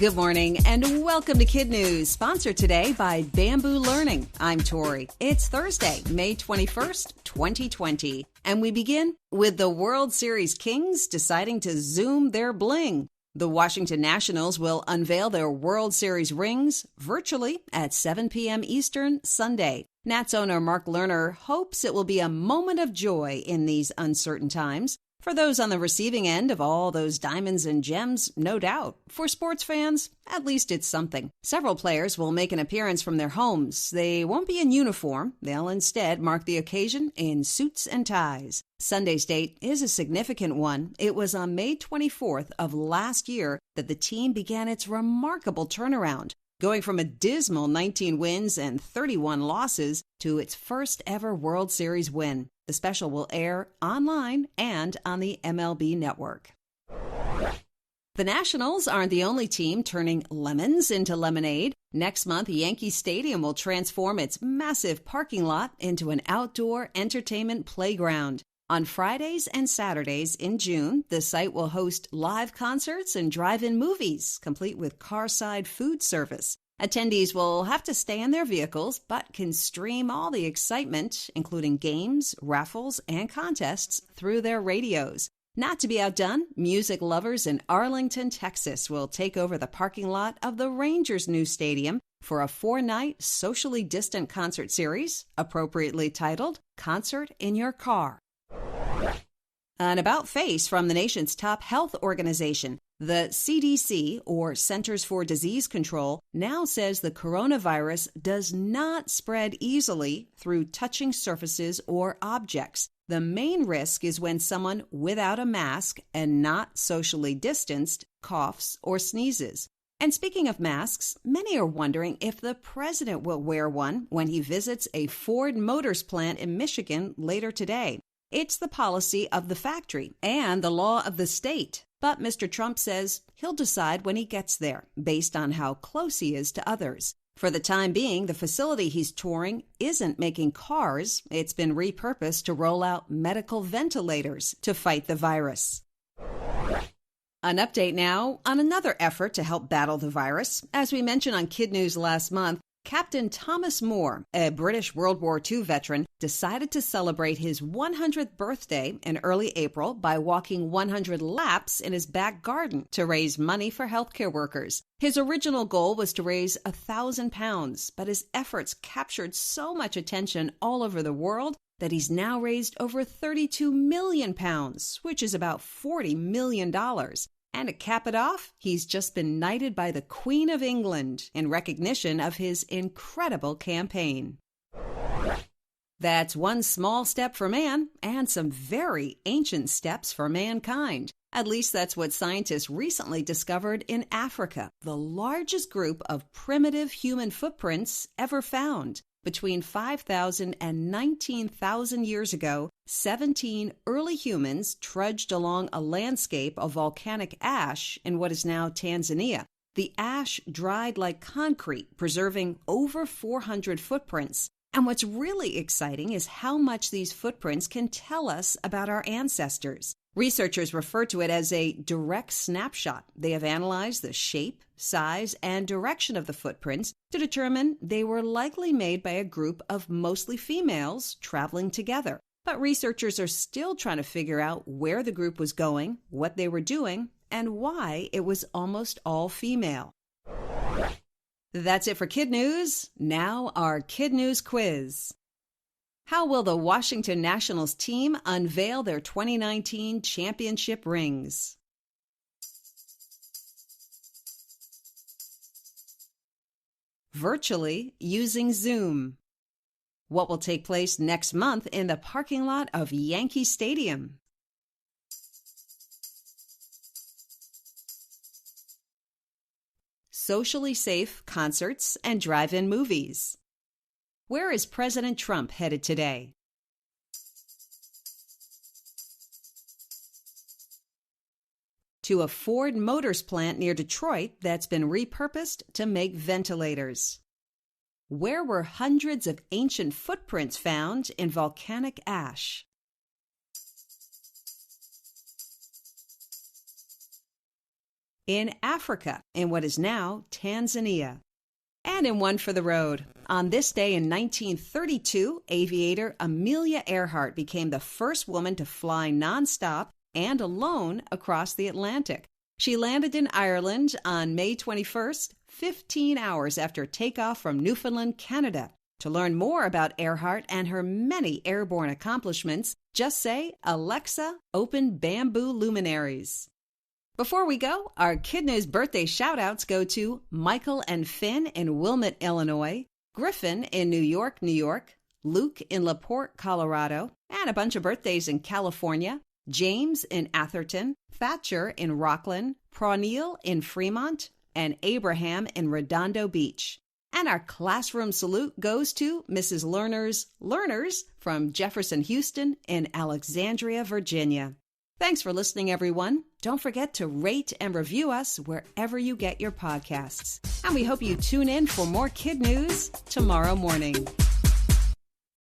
Good morning and welcome to KidNuz, sponsored today by Bamboo Learning. I'm Tori. It's Thursday, May 21st, 2020. And we begin with the World Series Kings deciding to zoom their bling. The Washington Nationals will unveil their World Series rings virtually at 7 p.m. Eastern Sunday. Nats owner Mark Lerner hopes it will be a moment of joy in these uncertain times. For those on the receiving end of all those diamonds and gems, no doubt. For sports fans, at least it's something. Several players will make an appearance from their homes. They won't be in uniform. They'll instead mark the occasion in suits and ties. Sunday's date is a significant one. It was on May 24th of last year that the team began its remarkable turnaround, going from a dismal 19 wins and 31 losses to its first ever World Series win. The special will air online and on the MLB network. The Nationals aren't the only team turning lemons into lemonade. Next month, Yankee Stadium will transform its massive parking lot into an outdoor entertainment playground. On Fridays and Saturdays in June, the site will host live concerts and drive-in movies, complete with car-side food service. Attendees will have to stay in their vehicles, but can stream all the excitement, including games, raffles, and contests, through their radios. Not to be outdone, music lovers in Arlington, Texas will take over the parking lot of the Rangers' new stadium for a 4-night socially distant concert series, appropriately titled Concert in Your Car. An about-face from the nation's top health organization. The CDC, or Centers for Disease Control, now says the coronavirus does not spread easily through touching surfaces or objects. The main risk is when someone without a mask and not socially distanced coughs or sneezes. And speaking of masks, many are wondering if the president will wear one when he visits a Ford Motors plant in Michigan later today. It's the policy of the factory and the law of the state. But Mr. Trump says he'll decide when he gets there, based on how close he is to others. For the time being, the facility he's touring isn't making cars. It's been repurposed to roll out medical ventilators to fight the virus. An update now on another effort to help battle the virus. As we mentioned on KidNuz last month, Captain Thomas Moore, a British World War II veteran, decided to celebrate his 100th birthday in early April by walking 100 laps in his back garden to raise money for healthcare workers. His original goal was to raise £1,000, but his efforts captured so much attention all over the world that he's now raised over £32 million, which is about $40 million. And to cap it off, he's just been knighted by the Queen of England in recognition of his incredible campaign. That's one small step for man and some very ancient steps for mankind. At least that's what scientists recently discovered in Africa, the largest group of primitive human footprints ever found. Between 5,000 and 19,000 years ago, 17 early humans trudged along a landscape of volcanic ash in what is now Tanzania. The ash dried like concrete, preserving over 400 footprints. And what's really exciting is how much these footprints can tell us about our ancestors. Researchers refer to it as a direct snapshot. They have analyzed the shape, size, and direction of the footprints to determine they were likely made by a group of mostly females traveling together. But researchers are still trying to figure out where the group was going, what they were doing, and why it was almost all female. That's it for KidNuz. Now our KidNuz quiz. How will the Washington Nationals team unveil their 2019 championship rings? Virtually, using Zoom. What will take place next month in the parking lot of Yankee Stadium? Socially safe concerts and drive-in movies. Where is President Trump headed today? To a Ford Motors plant near Detroit that's been repurposed to make ventilators. Where were hundreds of ancient footprints found in volcanic ash? in Africa, in what is now Tanzania. And in one for the road. On this day in 1932, aviator Amelia Earhart became the first woman to fly nonstop and alone across the Atlantic. She landed in Ireland on May 21st, 15 hours after takeoff from Newfoundland, Canada. To learn more about Earhart and her many airborne accomplishments, just say, Alexa, open Bamboo Luminaries. Before we go, our KidNuz birthday shout-outs go to Michael and Finn in Wilmette, Illinois, Griffin in New York, New York, Luke in LaPorte, Colorado, and a bunch of birthdays in California, James in Atherton, Thatcher in Rockland, Prawneel in Fremont, and Abraham in Redondo Beach. And our classroom salute goes to Mrs. Learners from Jefferson Houston in Alexandria, Virginia. Thanks for listening, everyone. Don't forget to rate and review us wherever you get your podcasts. And we hope you tune in for more KidNuz tomorrow morning.